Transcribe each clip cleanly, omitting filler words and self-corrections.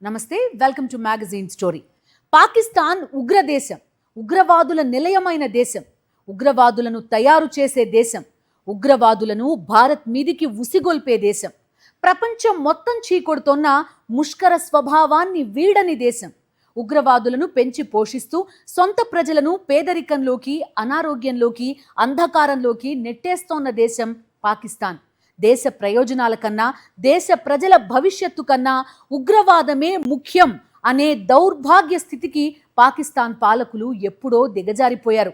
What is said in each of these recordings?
నమస్తే, welcome to magazine story. Pakistan ఉగ్రదేశం, ఉగ్రవాదుల నిలయమైన దేశం, ఉగ్రవాదులను తయారు చేసే దేశం, ఉగ్రవాదులను భారత్ మీదికి ఉసిగొల్పే దేశం, ప్రపంచం మొత్తం చీకొడుతోన్న ముష్కర స్వభావాన్ని వీడని దేశం, ఉగ్రవాదులను పెంచి పోషిస్తూ సొంత ప్రజలను పేదరికంలోకి, అనారోగ్యంలోకి, అంధకారంలోకి నెట్టేస్తోన్న దేశం పాకిస్తాన్. దేశ ప్రయోజనాల కన్నా, దేశ ప్రజల భవిష్యత్తు కన్నా ఉగ్రవాదమే ముఖ్యం అనే దౌర్భాగ్య స్థితికి పాకిస్తాన్ పాలకులు ఎప్పుడో దిగజారిపోయారు.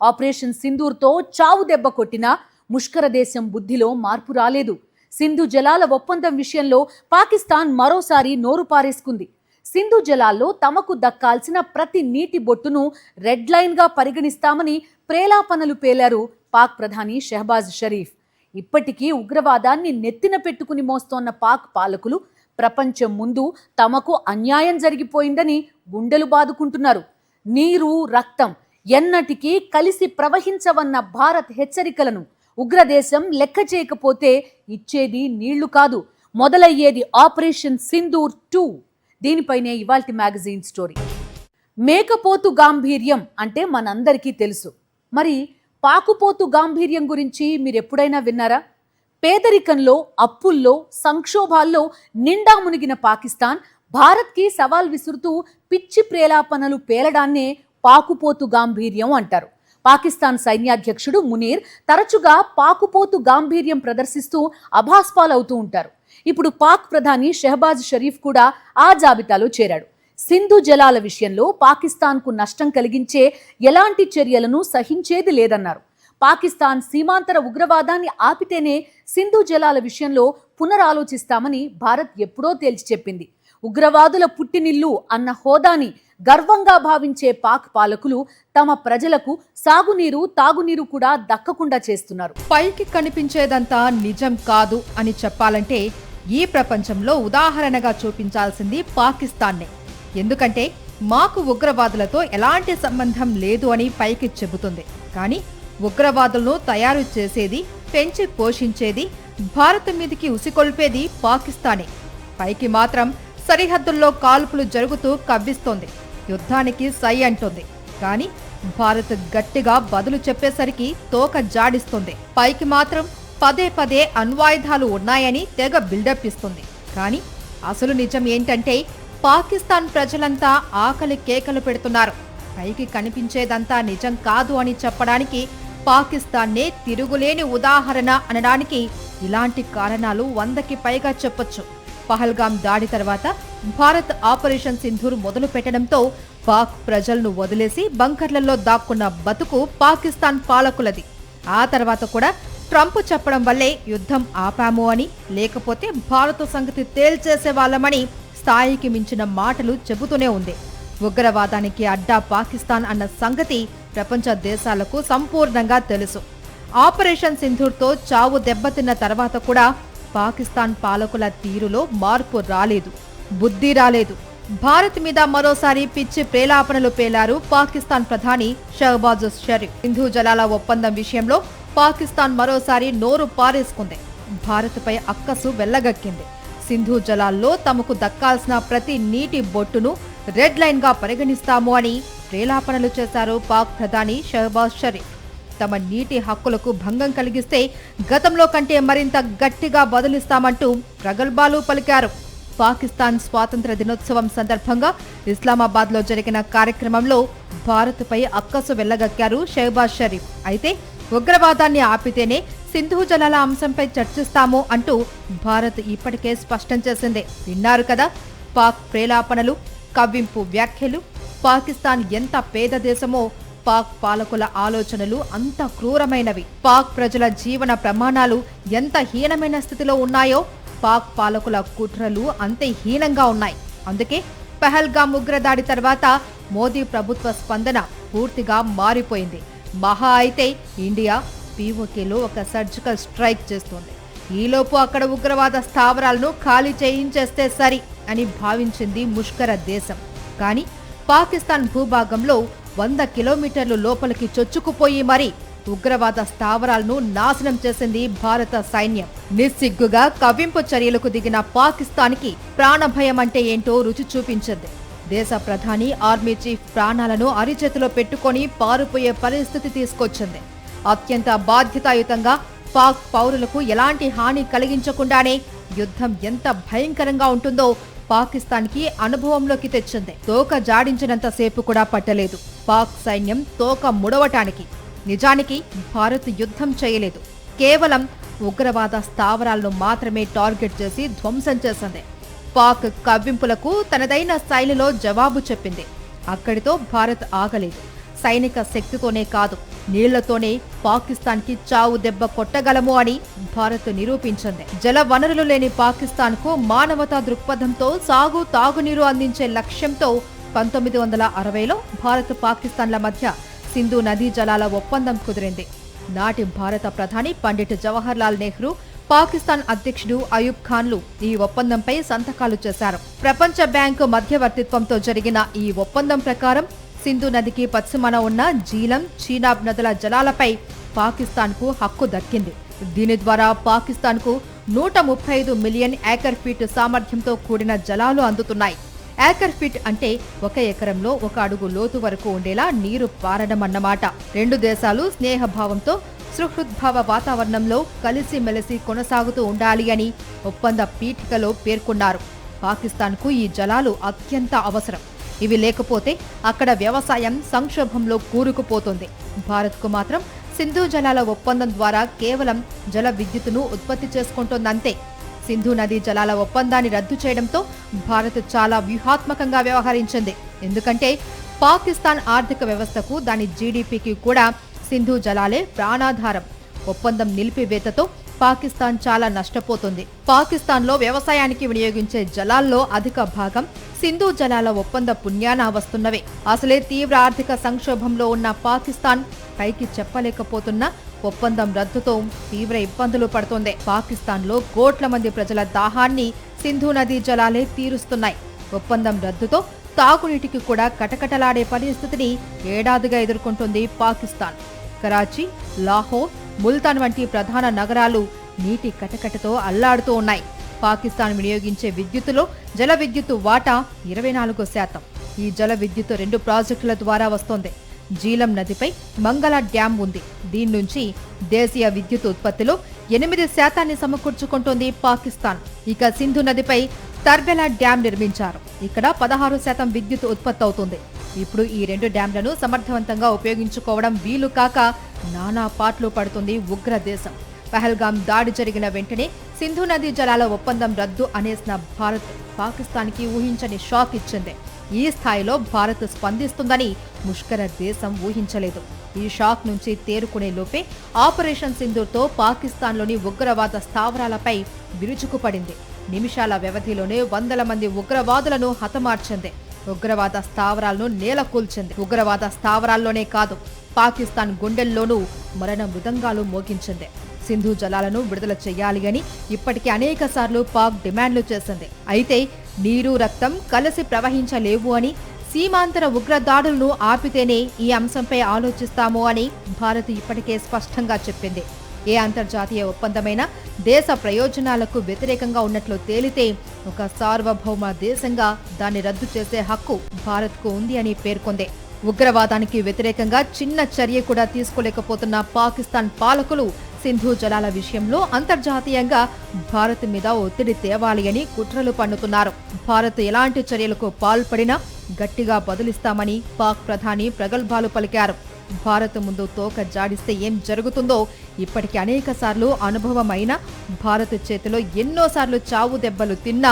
ఆపరేషన్ సింధూర్తో చావు దెబ్బ కొట్టినా ముష్కర దేశం బుద్ధిలో మార్పు రాలేదు. సింధు జలాల ఒప్పందం విషయంలో పాకిస్తాన్ మరోసారి నోరు పారేసుకుంది. సింధు జలాల్లో తమకు దక్కాల్సిన ప్రతి నీటి బొట్టును రెడ్ లైన్గా పరిగణిస్తామని ప్రేలాపనలు పేలారు పాక్ ప్రధాని షెహబాజ్ షరీఫ్. ఇప్పటికీ ఉగ్రవాదాన్ని నెత్తిన పెట్టుకుని మోస్తోన్న పాక్ పాలకులు ప్రపంచం ముందు తమకు అన్యాయం జరిగిపోయిందని గుండెలు బాదుకుంటున్నారు. నీరు, రక్తం ఎన్నటికీ కలిసి ప్రవహించవన్న భారత్ హెచ్చరికలను ఉగ్రదేశం లెక్క చేయకపోతే ఇచ్చేది నీళ్లు కాదు, మొదలయ్యేది ఆపరేషన్ సింధూర్ 2. దీనిపైనే ఇవాల్టి మ్యాగజైన్ స్టోరీ. మేకపోతు గాంభీర్యం అంటే మనందరికీ తెలుసు. మరి పాకుపోతు గాంభీర్యం గురించి మీరెప్పుడైనా విన్నారా? పేదరికంలో, అప్పుల్లో, సంక్షోభాల్లో నిండా మునిగిన పాకిస్తాన్ భారత్కి సవాల్ విసురుతూ పిచ్చి ప్రేలాపనలు పేలడాన్నే పాకుపోతు గాంభీర్యం అంటారు. పాకిస్తాన్ సైన్యాధ్యక్షుడు మునీర్ తరచుగా పాకుపోతు గాంభీర్యం ప్రదర్శిస్తూ అభాస్పాలవుతూ ఉంటారు. ఇప్పుడు పాక్ ప్రధాని షెహబాజ్ షరీఫ్ కూడా ఆ జాబితాలో చేరాడు. సింధు జలాల విషయంలో పాకిస్తాన్కు నష్టం కలిగించే ఎలాంటి చర్యలను సహించేది లేదన్నారు. పాకిస్తాన్ సీమాంతర ఉగ్రవాదాన్ని ఆపితేనే సింధు జలాల విషయంలో పునరాలోచిస్తామని భారత్ ఎప్పుడో తేల్చి చెప్పింది. ఉగ్రవాదుల పుట్టినిల్లు అన్న హోదాని గర్వంగా భావించే పాక్ పాలకులు తమ ప్రజలకు సాగునీరు, తాగునీరు కూడా దక్కకుండా చేస్తున్నారు. పైకి కనిపించేదంతా నిజం కాదు అని చెప్పాలంటే ఈ ప్రపంచంలో ఉదాహరణగా చూపించాల్సింది పాకిస్తాన్నే. ఎందుకంటే మాకు ఉగ్రవాదులతో ఎలాంటి సంబంధం లేదు అని పైకి చెబుతుంది. కానీ ఉగ్రవాదులను తయారు చేసేది, పెంచి పోషించేది, భారత్ మీదికి ఉసికొల్పేది పాకిస్తానే. పైకి మాత్రం సరిహద్దుల్లో కాల్పులు జరుగుతూ కవ్విస్తోంది, యుద్ధానికి సై అంటుంది. కానీ భారత్ గట్టిగా బదులు చెప్పేసరికి తోక జాడిస్తుంది. పైకి మాత్రం పదే పదే అణ్వాయుధాలు ఉన్నాయని తెగ బిల్డప్ ఇస్తుంది. కానీ అసలు నిజం ఏంటంటే పాకిస్తాన్ ప్రజలంతా ఆకలి కేకలు పెడుతున్నారు. పైకి కనిపించేదంతా నిజం కాదు అని చెప్పడానికి పాకిస్తాన్నే తిరుగులేని ఉదాహరణ అనడానికి ఇలాంటి కారణాలు 100కి పైగా చెప్పొచ్చు. పహల్గాం దాడి తర్వాత భారత్ ఆపరేషన్ సింధూర్ మొదలు పెట్టడంతో పాక్ ప్రజలను వదిలేసి బంకర్లలో దాక్కున్న బతుకు పాకిస్తాన్ పాలకులది. ఆ తర్వాత కూడా ట్రంప్ చెప్పడం వల్లే యుద్ధం ఆపాము అని, లేకపోతే భారత సంగతి తేల్చేసేవాళ్ళమని స్థాయికి మించిన మాటలు చెబుతూనే ఉంది. ఉగ్రవాదానికి అడ్డా పాకిస్తాన్ అన్న సంగతి ప్రపంచ దేశాలకు సంపూర్ణంగా తెలుసు. ఆపరేషన్ సింధూర్తో చావు దెబ్బతిన్న తర్వాత కూడా పాకిస్తాన్ పాలకుల తీరులో మార్పు రాలేదు, బుద్ధి రాలేదు. భారత్ మీద మరోసారి పిచ్చి ప్రేలాపనలు పేలారు పాకిస్తాన్ ప్రధాని షెహబాజ్ షరీఫ్. సింధు జలాల ఒప్పందం విషయంలో పాకిస్తాన్ మరోసారి నోరు పారేసుకుంది. భారత్పై అక్కసు వెళ్లగక్కింది. సింధు జలాల్లో తమకు దక్కాల్సిన ప్రతి నీటి బొట్టును రెడ్ లైన్ గా పరిగణిస్తాము అని ప్రేలాపనలు చేశారు పాక్ ప్రధాని షెహబాజ్ షరీఫ్. తమ నీటి హక్కులకు భంగం కలిగిస్తే గతంలో కంటే మరింత గట్టిగా బదులిస్తామంటూ ప్రగల్భాలు పలికారు. పాకిస్తాన్ స్వాతంత్ర దినోత్సవం సందర్భంగా ఇస్లామాబాద్లో జరిగిన కార్యక్రమంలో భారత్పై అక్కసు వెళ్లగక్కారు షెహబాజ్ షరీఫ్. అయితే ఉగ్రవాదాన్ని ఆపితేనే సింధు జలాల అంశంపై చర్చిస్తాము అంటూ భారత్ ఇప్పటికే స్పష్టం చేసింది. విన్నారు కదా పాక్ ప్రేలాపనలు, కవ్వింపు వ్యాఖ్యలు. పాకిస్తాన్ ఎంత పేద దేశమో పాక్ పాలకుల ఆలోచనలు అంత క్రూరమైనవి. పాక్ ప్రజల జీవన ప్రమాణాలు ఎంత హీనమైన స్థితిలో ఉన్నాయో పాక్ పాలకుల కుట్రలు అంతే హీనంగా ఉన్నాయి. అందుకే పహల్గాం ఉగ్రదాడి తర్వాత మోదీ ప్రభుత్వ స్పందన పూర్తిగా మారిపోయింది. మహా అయితే ఇండియా పీఓకేలో ఒక సర్జికల్ స్ట్రైక్ చేస్తోంది. ఈలోపు అక్కడ ఉగ్రవాద స్థావరాలను ఖాళీ చేయించేస్తే సరి అని భావించింది ముష్కర దేశం. కానీ పాకిస్తాన్ భూభాగంలో 100 కిలోమీటర్లు లోపలికి చొచ్చుకుపోయి మరీ ఉగ్రవాద స్థావరాలను నాశనం చేసింది భారత సైన్యం. నిస్సిగ్గుగా కవ్వింపు చర్యలకు దిగిన పాకిస్తాన్కి ప్రాణభయం అంటే ఏంటో రుచి చూపించింది. దేశ ప్రధాని ఆర్మీ చీఫ్ ప్రాణాలను అరిచేతిలో పెట్టుకొని పారిపోయే పరిస్థితి తీసుకొచ్చింది. అత్యంత బాధ్యతాయుతంగా పాక్ పౌరులకు ఎలాంటి హాని కలిగించకుండానే యుద్ధం ఎంత భయంకరంగా ఉంటుందో పాకిస్తాన్కి అనుభవంలోకి తెచ్చింది. తోక జాడించినంతసేపు కూడా పట్టలేదు పాక్ సైన్యం తోక ముడవటానికి. నిజానికి భారత్ యుద్ధం చేయలేదు, కేవలం ఉగ్రవాద స్థావరాలను మాత్రమే టార్గెట్ చేసి ధ్వంసం చేసింది. పాక్ కవ్వింపులకు తనదైన శైలిలో జవాబు చెప్పింది. అక్కడితో భారత్ ఆగలేదు. సైనిక శక్తితోనే కాదు, నీళ్లతోనే పాకిస్తాన్కి చావు దెబ్బ కొట్టగలము అని భారత్ నిరూపించింది. జల వనరులు లేని పాకిస్తాన్కు మానవతా దృక్పథంతో సాగు తాగునీరు అందించే లక్ష్యంతో 1960లో భారత్ పాకిస్తాన్ల మధ్య సింధు నదీ జలాల ఒప్పందం కుదిరింది. నాటి భారత ప్రధాని పండిట్ జవహర్లాల్ నెహ్రూ, పాకిస్తాన్ అధ్యక్షుడు అయూబ్ ఖాన్లు ఈ ఒప్పందంపై సంతకాలు చేశారు. ప్రపంచ బ్యాంకు మధ్యవర్తిత్వంతో జరిగిన ఈ ఒప్పందం ప్రకారం సింధు నదికి పశ్చిమాన ఉన్న జీలం, చీనాబ్ నదుల జలాలపై పాకిస్తాన్కు హక్కు దక్కింది. దీని ద్వారా పాకిస్తాన్కు 135 మిలియన్ ఏకర్ ఫీట్ సామర్థ్యంతో కూడిన జలాలు అందుతున్నాయి. ఏకర్ ఫీట్ అంటే 1 ఎకరంలో 1 అడుగు లోతు వరకు ఉండేలా నీరు పారడం అన్నమాట. రెండు దేశాలు స్నేహభావంతో సుహృద్భావ వాతావరణంలో కలిసిమెలిసి కొనసాగుతూ ఉండాలి అని ఒప్పంద పీఠికలో పేర్కొన్నారు. పాకిస్తాన్కు ఈ జలాలు అత్యంత అవసరం. ఇవి లేకపోతే అక్కడ వ్యవసాయం సంక్షోభంలో కూరుకుపోతుంది. భారత్కు మాత్రం సింధు జలాల ఒప్పందం ద్వారా కేవలం జల విద్యుత్తును ఉత్పత్తి చేసుకుంటోందంతే. సింధు నదీ జలాల ఒప్పందాన్ని రద్దు చేయడంతో భారత్ చాలా వ్యూహాత్మకంగా వ్యవహరించింది. ఎందుకంటే పాకిస్తాన్ ఆర్థిక వ్యవస్థకు, దాని జీడీపీకి కూడా సింధు జలాలే ప్రాణాధారం. ఒప్పందం నిలిపివేతతో పాకిస్తాన్ చాలా నష్టపోతుంది. పాకిస్తాన్లో వ్యవసాయానికి వినియోగించే జలాల్లో అధిక భాగం సింధు జలాల ఒప్పంద పుణ్యాన వస్తున్నవే. అసలే తీవ్ర ఆర్థిక సంక్షోభంలో ఉన్న పాకిస్తాన్ పైకి చెప్పలేకపోతున్న ఒప్పందం రద్దుతో తీవ్ర ఇబ్బందులు పడుతోంది. పాకిస్తాన్లో కోట్ల మంది ప్రజల దాహాన్ని సింధు నదీ జలాలే తీరుస్తున్నాయి. ఒప్పందం రద్దుతో తాగునీటికి కూడా కటకటలాడే పరిస్థితిని ఏడాదిగా ఎదుర్కొంటుంది పాకిస్తాన్. కరాచీ, లాహోర్, ముల్తాన్ వంటి ప్రధాన నగరాలు నీటి కటకటతో అల్లాడుతూ ఉన్నాయి. పాకిస్తాన్ వినియోగించే విద్యుత్తులో జల విద్యుత్తు వాటా 24%. ఈ జల విద్యుత్తు 2 ప్రాజెక్టుల ద్వారా వస్తోంది. జీలం నదిపై మంగళ డ్యాం ఉంది. దీని నుంచి దేశీయ విద్యుత్ ఉత్పత్తిలో 8% సమకూర్చుకుంటోంది పాకిస్తాన్. ఇక సింధు నదిపై తర్బెలా డ్యాం నిర్మించారు. ఇక్కడ 16% విద్యుత్ ఉత్పత్తి అవుతుంది. ఇప్పుడు ఈ 2 డ్యాంలను సమర్థవంతంగా ఉపయోగించుకోవడం వీలు కాక నానా పాట్లు పడుతుంది ఉగ్రదేశం. పహల్గాం దాడి జరిగిన వెంటనే సింధు నదీ జలాల ఒప్పందం రద్దు అనేసిన భారత్ పాకిస్తాన్కి ఊహించని షాక్ ఇచ్చింది. ఈ స్థాయిలో భారత్ స్పందిస్తుందని ముష్కర దేశం ఊహించలేదు. ఈ షాక్ నుంచి తేరుకునే లోపే ఆపరేషన్ సింధూర్తో పాకిస్తాన్లోని ఉగ్రవాద స్థావరాలపై విరుచుకుపడింది. నిమిషాల వ్యవధిలోనే 100 మంది ఉగ్రవాదులను హతమార్చింది. ఉగ్రవాద స్థావరాలను నేలకూల్చింది. ఉగ్రవాద స్థావరాల్లోనే కాదు, పాకిస్తాన్ గుండెల్లోనూ మరణ మృదంగాలు మోగించింది. సింధు జలాలను విడుదల చేయాలి అని ఇప్పటికే అనేకసార్లు పాక్ డిమాండ్లు చేసింది. అయితే నీరు, రక్తం కలిసి ప్రవహించలేవు అని, సీమాంతర ఉగ్రదాడులను ఆపితేనే ఈ అంశంపై ఆలోచిస్తాము అని భారత్ ఇప్పటికే స్పష్టంగా చెప్పింది. ఏ అంతర్జాతీయ ఒప్పందమైనా దేశ ప్రయోజనాలకు వ్యతిరేకంగా ఉన్నట్లు తేలితే ఒక సార్వభౌమ దేశంగా దాన్ని రద్దు చేసే హక్కు భారత్కు ఉంది అని పేర్కొంది. ఉగ్రవాదానికి వ్యతిరేకంగా చిన్న చర్య కూడా తీసుకోలేకపోతున్న పాకిస్తాన్ పాలకులు సింధు జలాల విషయంలో అంతర్జాతీయంగా భారత్ మీద ఒత్తిడి తేవాలి అని కుట్రలు పన్నుతున్నారు. భారత్ ఎలాంటి చర్యలకు పాల్పడినా గట్టిగా బదులిస్తామని పాక్ ప్రధాని ప్రగల్భాలు పలికారు. భారత్ ముందు తోక జాడిస్తే ఏం జరుగుతుందో ఇప్పటికి అనేకసార్లు అనుభవమైన, భారత్ చేతిలో ఎన్నోసార్లు చావు దెబ్బలు తిన్నా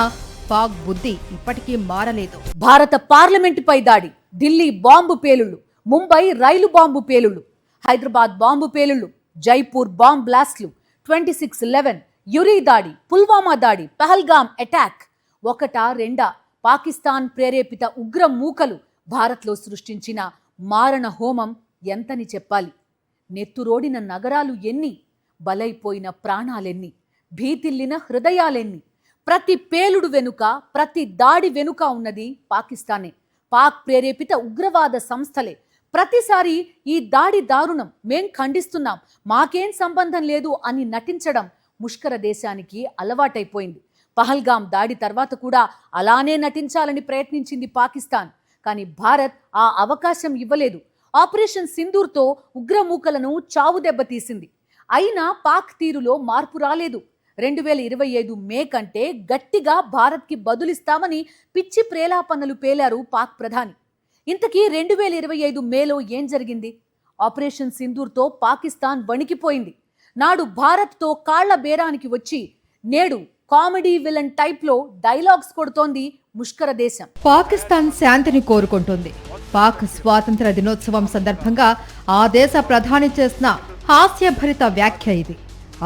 పాక్ బుద్ధి ఇప్పటికీ మారలేదు. భారత పార్లమెంటుపై దాడి, ఢిల్లీ బాంబు పేలుళ్లు, ముంబై రైలు బాంబు పేలుళ్లు, హైదరాబాద్ బాంబు పేలుళ్లు, జైపూర్ బాంబ్ బ్లాస్ట్లు, 26/11, యురీ దాడి, పుల్వామా దాడి, పహల్గాం అటాక్, ఒకటా రెండా పాకిస్తాన్ ప్రేరేపిత ఉగ్ర మూకలు భారత్లో సృష్టించిన మారణ హోమం ఎంతని చెప్పాలి. నెత్తురోడిన నగరాలు ఎన్ని, బలైపోయిన ప్రాణాలెన్ని, భీతిల్లిన హృదయాలెన్ని. ప్రతి పేలుడు వెనుక, ప్రతి దాడి వెనుక ఉన్నది పాకిస్తానే. పాక్ ప్రేరేపిత ఉగ్రవాద సంస్థలే. ప్రతిసారి ఈ దాడి దారుణం, మేం ఖండిస్తున్నాం, మాకేం సంబంధం లేదు అని నటించడం ముష్కర దేశానికి అలవాటైపోయింది. పహల్గాం దాడి తర్వాత కూడా అలానే నటించాలని ప్రయత్నించింది పాకిస్తాన్. కానీ భారత్ ఆ అవకాశం ఇవ్వలేదు. ఆపరేషన్ సింధూర్తో ఉగ్రమూకలను చావు దెబ్బతీసింది. అయినా పాక్ తీరులో మార్పు రాలేదు. 2025 మే కంటే గట్టిగా భారత్కి బదులిస్తామని పిచ్చి ప్రేలాపనలు పేలారు పాక్ ప్రధాని. ఇంతకీ 2025 మేలో ఏం జరిగింది? ఆపరేషన్ సింధూర్తో పాకిస్తాన్ వణికిపోయింది. నాడు భారత్తో కాళ్ల బేరానికి వచ్చి నేడు కామెడీ విలన్ టైప్లో డైలాగ్స్ కొడుతోంది ముష్కర దేశం. పాకిస్తాన్ శాంతిని కోరుకుంటుంది. పాక్ స్వాతంత్ర దినోత్సవం సందర్భంగా ఆ దేశ ప్రధాని చేసిన హాస్యభరిత వ్యాఖ్య ఇది.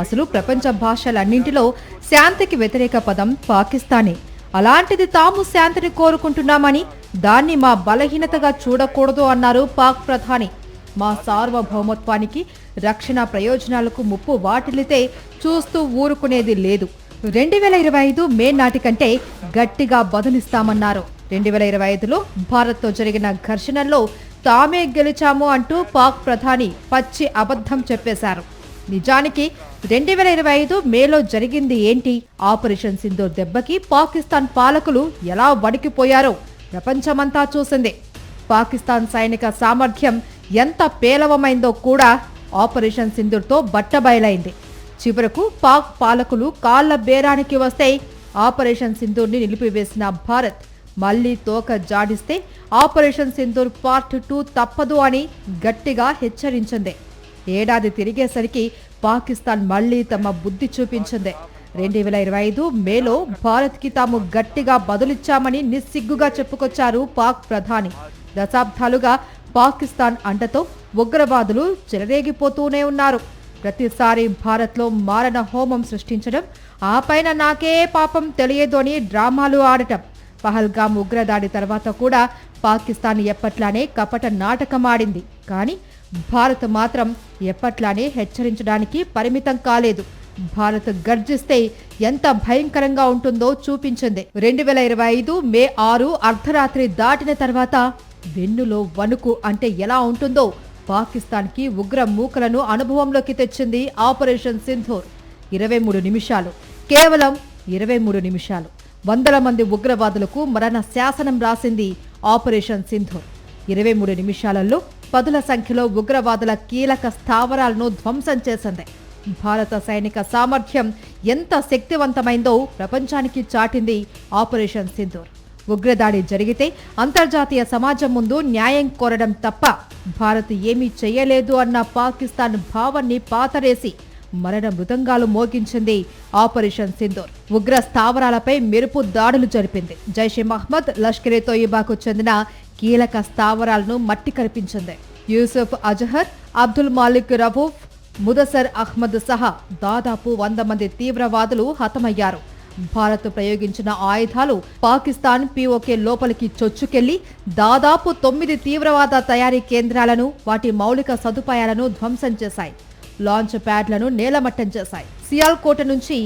అసలు ప్రపంచ భాషలన్నింటిలో శాంతికి వ్యతిరేక పదం పాకిస్తానే. అలాంటిది తాము శాంతిని కోరుకుంటున్నామని, దాన్ని మా బలహీనతగా చూడకూడదు అన్నారు పాక్ ప్రధాని. మా సార్వభౌమత్వానికి, రక్షణ ప్రయోజనాలకు ముప్పు వాటిల్లితే చూస్తూ ఊరుకునేది లేదు. 2025 మే నాటికంటే గట్టిగా బదులిస్తామన్నారు. 2025లో భారత్తో జరిగిన ఘర్షణల్లో తామే గెలిచాము అంటూ పాక్ ప్రధాని పచ్చి అబద్ధం చెప్పేశారు. నిజానికి 2025 మేలో జరిగింది ఏంటి? ఆపరేషన్ సింధూర్ దెబ్బకి పాకిస్తాన్ పాలకులు ఎలా వణికిపోయారో ప్రపంచమంతా చూసింది. పాకిస్తాన్ సైనిక సామర్థ్యం ఎంత పేలవమైందో కూడా ఆపరేషన్ సింధూర్తో బట్టబయలైంది. చివరకు పాక్ పాలకులు కాళ్ల బేరానికి వస్తే ఆపరేషన్ సింధూర్ని నిలిపివేసిన భారత్ మళ్లీ తోక జాడిస్తే ఆపరేషన్ సింధూర్ పార్ట్ 2 తప్పదు అని గట్టిగా హెచ్చరించింది. ఏడాది తిరిగేసరికి పాకిస్తాన్ మళ్లీ తమ బుద్ధి చూపించింది. 2025 మేలో భారత్కి తాము గట్టిగా బదులిచ్చామని నిస్సిగ్గుగా చెప్పుకొచ్చారు పాక్ ప్రధాని. దశాబ్దాలుగా పాకిస్తాన్ అండతో ఉగ్రవాదులు చెలరేగిపోతూనే ఉన్నారు. ప్రతిసారి భారత్లో మారణ హోమం సృష్టించడం, ఆ పైన నాకే పాపం తెలియదు అని డ్రామాలు ఆడటం. పహల్గాం ఉగ్రదాడి తర్వాత కూడా పాకిస్తాన్ ఎప్పట్లానే కపట నాటకమాడింది. కానీ భారత్ మాత్రం ఎప్పట్లానే హెచ్చరించడానికి పరిమితం కాలేదు. భారత్ గర్జిస్తే ఎంత భయంకరంగా ఉంటుందో చూపించింది. 2025 మే 6 అర్ధరాత్రి దాటిన తర్వాత వెన్నులో వణుకు అంటే ఎలా ఉంటుందో పాకిస్తాన్కి ఉగ్ర మూకలను అనుభవంలోకి తెచ్చింది ఆపరేషన్ సింధూర్. 23 నిమిషాలు, కేవలం 23 నిమిషాలు. వందల మంది ఉగ్రవాదులకు మరణ శాసనం రాసింది ఆపరేషన్ సింధూర్. 23 నిమిషాలలో పదుల సంఖ్యలో ఉగ్రవాదుల కీలక స్థావరాలను ధ్వంసం చేసింది. భారత సైనిక సామర్థ్యం ఎంత శక్తివంతమైందో ప్రపంచానికి చాటింది ఆపరేషన్ సింధూర్. ఉగ్రదాడి జరిగితే అంతర్జాతీయ సమాజం ముందు న్యాయం కోరడం తప్ప భారత్ ఏమీ చేయలేదు అన్న పాకిస్తాన్ భావాన్ని పాతరేసి మరణ మృదంగాలు మోగించింది ఆపరేషన్ సింధూర్. ఉగ్ర స్థావరాలపై మెరుపు దాడులు జరిపింది. జైషే మహ్మద్, లష్కరే తోయిబాకు చెందిన కీలక స్థావరాలను మట్టి కరిపించింది. యూసుఫ్ అజహర్, అబ్దుల్ మాలిక్ రవూఫ్, ముదసర్ అహ్మద్ సహా దాదాపు 100 మంది తీవ్రవాదులు హతమయ్యారు. భారత్ ప్రయోగించిన ఆయుధాలు పాకిస్తాన్ పీఓకే లోపలికి చొచ్చుకెళ్లి దాదాపు 9 తీవ్రవాద తయారీ కేంద్రాలను, వాటి మౌలిక సదుపాయాలను ధ్వంసం చేశాయి. లాంచ్ ప్యాడ్లను నేలమట్టం చేశాయి. సియాల్కోట నుంచి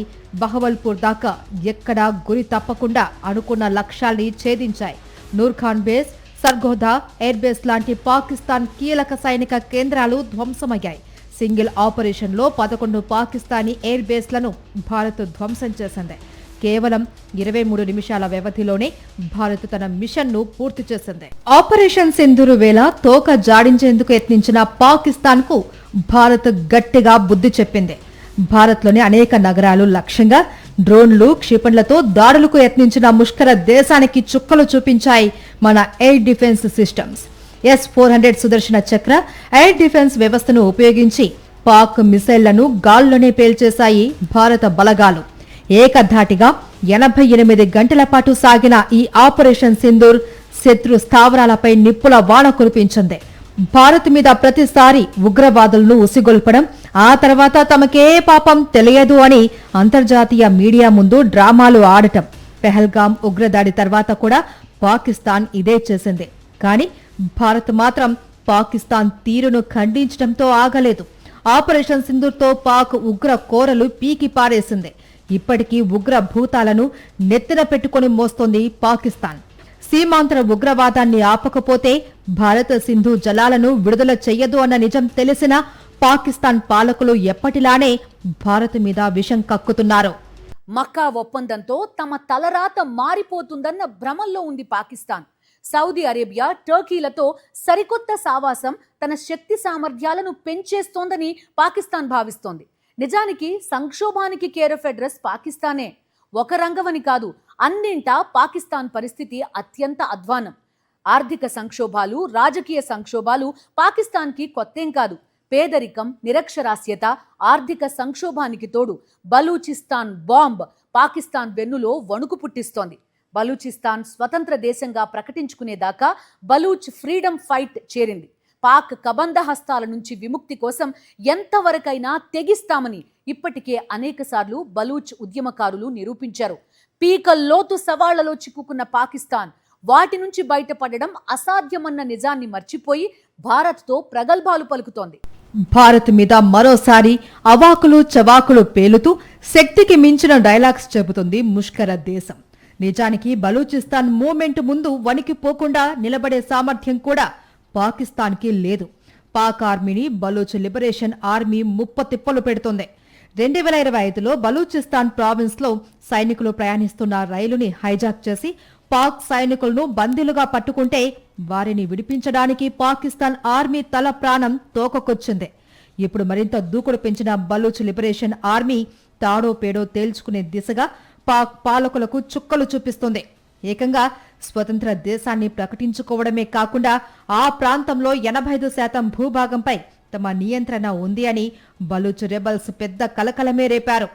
బహవల్పూర్ దాకా ఎక్కడా గురి తప్పకుండా అనుకున్న లక్ష్యాల్ని ఛేదించాయి. Nur Khan base, Sargodha air base లాంటి పాకిస్తాన్ కీలక సైనిక కేంద్రాలు ధ్వంసమయ్యాయి. సింగిల్ ఆపరేషన్లో 11 పాకిస్తానీ ఎయిర్ బేస్లను భారత్ ధ్వంసం చేసింది. కేవలం 23 నిమిషాల వ్యవధిలోనే భారత్ తన మిషన్ను పూర్తి చేసింది. ఆపరేషన్ సింధూర్ వేళ తోక జాడించేందుకు యత్నించిన పాకిస్తాన్కు భారత్ గట్టిగా బుద్ధి చెప్పింది. భారత్లోని అనేక నగరాలు లక్ష్యంగా డ్రోన్లు, క్షిపణులతో దాడులకు యత్నించిన ముష్కర దేశానికి చుక్కలు చూపించాయి మన ఎయిర్ డిఫెన్స్ సిస్టమ్స్. S-400 సుదర్శన చక్ర ఎయిర్ డిఫెన్స్ వ్యవస్థను ఉపయోగించి పాక్ మిసైళ్లను గాల్లోనే పేల్చేశాయి భారత బలగాలు. ఏకధాటిగా 88 గంటల పాటు సాగిన ఈ ఆపరేషన్ సింధూర్ శత్రు స్థావరాలపై నిప్పుల వాన కురిపించింది. భారత్ మీద ప్రతిసారి ఉగ్రవాదులను ఉసిగొల్పడం, ఆ తర్వాత తమకే పాపం తెలియదు అని అంతర్జాతీయ మీడియా ముందు డ్రామాలు ఆడటం. పెహల్గాం ఉగ్రదాడి తర్వాత కూడా పాకిస్తాన్ ఇదే చేసింది. కానీ భారత్ మాత్రం పాకిస్తాన్ తీరును ఖండించడంతో ఆగలేదు. ఆపరేషన్ సింధూర్తో పాక్ ఉగ్ర కోరలు పీకి పారేసింది. ఇప్పటికీ ఉగ్ర భూతాలను నెత్తిన పెట్టుకుని మోస్తోంది పాకిస్తాన్. సీమాంతర ఉగ్రవాదాన్ని ఆపకపోతే భారత సింధు జలాలను విడుదల చెయ్యదు అన్న నిజం తెలిసినా పాకిస్తాన్ పాలకులు ఎప్పటిలానే భారత్ మీద విషం కక్కుతున్నారు. మక్కా ఒప్పందంతో తమ తలరాత మారిపోతుందన్న భ్రమల్లో ఉంది పాకిస్తాన్. సౌదీ అరేబియా, టర్కీలతో సరికొత్త సావాసం తన శక్తి సామర్థ్యాలను పెంచేస్తోందని పాకిస్తాన్ భావిస్తోంది. నిజానికి సంక్షోభానికి కేర్ ఆఫ్ అడ్రస్ పాకిస్తానే. ఒక రంగమని కాదు, అన్నింటా పాకిస్తాన్ పరిస్థితి అత్యంత అధ్వానం. ఆర్థిక సంక్షోభాలు, రాజకీయ సంక్షోభాలు పాకిస్తాన్కి కొత్తేం కాదు. పేదరికం, నిరక్షరాస్యత, ఆర్థిక సంక్షోభానికి తోడు బలూచిస్తాన్ బాంబ్ పాకిస్తాన్ వెన్నులో వణుకు పుట్టిస్తోంది. బలూచిస్తాన్ స్వతంత్ర దేశంగా ప్రకటించుకునేదాకా బలూచ్ ఫ్రీడమ్ ఫైట్ చేరింది. పాక్ కబంధ హస్తాల నుంచి విముక్తి కోసం ఎంతవరకైనా తెగిస్తామని ఇప్పటికే అనేకసార్లు బలూచ్ ఉద్యమకారులు నిరూపించారు. పీకల్లోతు సవాళ్లలో చిక్కుకున్న పాకిస్తాన్ వాటి నుంచి బయటపడడం అసాధ్యమన్న నిజాన్ని మర్చిపోయి భారత్తో ప్రగల్భాలు పలుకుతోంది. భారత్ మీద మరోసారి అవాకులు చవాకులు పేలుతూ శక్తికి మించిన డైలాగ్స్ చెబుతుంది ముష్కర దేశం. నిజానికి బలూచిస్తాన్ మూమెంట్ ముందు వణికిపోకుండా నిలబడే సామర్థ్యం కూడా పాకిస్తాన్కి లేదు. పాక్ ఆర్మీని బలూచ్ లిబరేషన్ ఆర్మీ ముప్పతిప్పలు పెడుతోంది. 2025లో బలూచిస్తాన్ ప్రావిన్స్ లో సైనికులు ప్రయాణిస్తున్న రైలుని హైజాక్ చేసి పాక్ సైనికులను బందీలుగా పట్టుకుంటే వారిని విడిపించడానికి పాకిస్తాన్ ఆర్మీ తల ప్రాణం తోకకొచ్చింది. ఇప్పుడు మరింత దూకుడు పెంచిన బలూచ్ లిబరేషన్ ఆర్మీ తాడో పేడో తేల్చుకునే దిశగా పాక్ పాలకులకు చుక్కలు చూపిస్తుంది. ఏకంగా స్వతంత్ర దేశాన్ని ప్రకటించుకోవడమే కాకుండా ఆ ప్రాంతంలో 85% భూభాగంపై తమ నియంత్రణ ఉంది అని బలూచ్ రెబల్స్ పెద్ద కలకలమే రేపారు.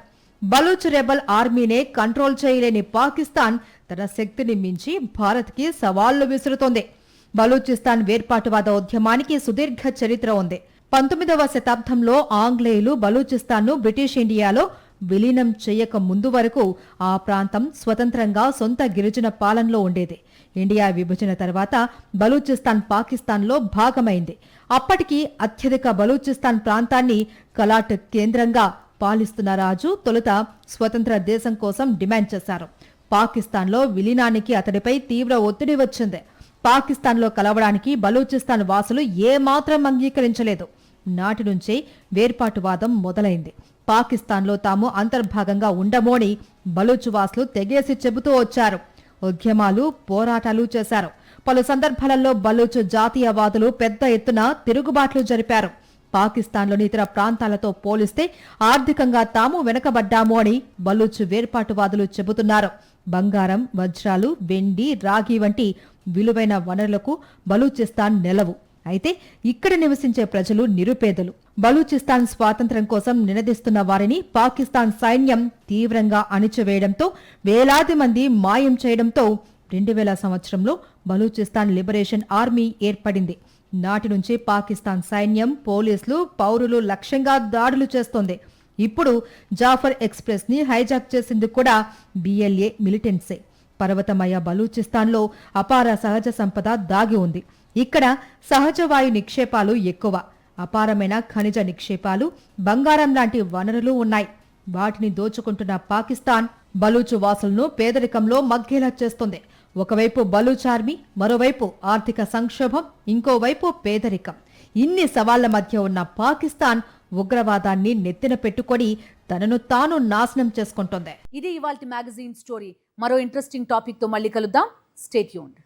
బలూచ్ రెబల్ ఆర్మీనే కంట్రోల్ చేయలేని పాకిస్తాన్ తన శక్తిని మించి భారత్కి సవాళ్లు విసురుతోంది. బలూచిస్తాన్ వేర్పాటువాద ఉద్యమానికి సుదీర్ఘ చరిత్ర ఉంది. 19వ శతాబ్దంలో ఆంగ్లేయులు బలూచిస్తాన్ను బ్రిటిష్ ఇండియాలో విలీనం చేయక ముందు వరకు ఆ ప్రాంతం స్వతంత్రంగా సొంత గిరిజన పాలనలో ఉండేది. ఇండియా విభజన తర్వాత బలూచిస్తాన్ పాకిస్తాన్లో భాగమైంది. అప్పటికి అత్యధిక బలూచిస్తాన్ ప్రాంతాన్ని కలాట్ కేంద్రంగా పాలిస్తున్న రాజు తొలుత స్వతంత్ర దేశం కోసం డిమాండ్ చేశారు. పాకిస్తాన్లో విలీనానికి అతడిపై తీవ్ర ఒత్తిడి వచ్చింది. పాకిస్తాన్లో కలవడానికి బలూచిస్తాన్ వాసులు ఏమాత్రం అంగీకరించలేదు. నాటి నుంచే వేర్పాటువాదం మొదలైంది. పాకిస్తాన్లో తాము అంతర్భాగంగా ఉండమోని బలూచ్ వాసులు తెగేసి చెబుతూ వచ్చారు. ఉద్యమాలు, పోరాటాలు చేశారు. పలు సందర్భాలలో బలూచ్ జాతీయవాదులు పెద్ద ఎత్తున తిరుగుబాట్లు జరిపారు. పాకిస్తాన్లోని ఇతర ప్రాంతాలతో పోలిస్తే ఆర్థికంగా తాము వెనకబడ్డాము అని బలూచ్ వేర్పాటువాదులు చెబుతున్నారు. బంగారం, వజ్రాలు, వెండి, రాగి వంటి విలువైన వనరులకు బలూచిస్తాన్ నెలవు. అయితే ఇక్కడ నివసించే ప్రజలు నిరుపేదలు. బలూచిస్తాన్ స్వాతంత్ర్యం కోసం నినదిస్తున్న వారిని పాకిస్తాన్ సైన్యం తీవ్రంగా అణిచివేయడంతో, వేలాది మంది మాయం చేయడంతో 2000 సంవత్సరంలో బలూచిస్తాన్ లిబరేషన్ ఆర్మీ ఏర్పడింది. నాటి నుంచి పాకిస్తాన్ సైన్యం, పోలీసులు, పౌరులు లక్ష్యంగా దాడులు చేస్తోంది. ఇప్పుడు జాఫర్ ఎక్స్ప్రెస్ ని హైజాక్ చేసింది కూడా BLA మిలిటెంట్సే. పర్వతమయ బలూచిస్తాన్లో అపార సహజ సంపద దాగి ఉంది. ఇక్కడ సహజ వాయు నిక్షేపాలు ఎక్కువ. అపారమైన ఖనిజ నిక్షేపాలు, బంగారం లాంటి వనరులు ఉన్నాయి. వాటిని దోచుకుంటున్న పాకిస్తాన్ బలూచు వాసులను పేదరికంలో మగ్గేలా చేస్తుంది. ఒకవైపు బలూచ్ ఆర్మీ, మరోవైపు ఆర్థిక సంక్షోభం, ఇంకోవైపు పేదరికం. ఇన్ని సవాళ్ల మధ్య ఉన్న పాకిస్తాన్ ఉగ్రవాదాన్ని నెత్తిన పెట్టుకొని తనను తాను నాశనం చేసుకుంటోంది. ఇది ఇవాల్టి మ్యాగజైన్ స్టోరీ. మరో ఇంట్రెస్టింగ్ టాపిక్ తో మళ్ళీ కలుద్దాం. Stay tuned.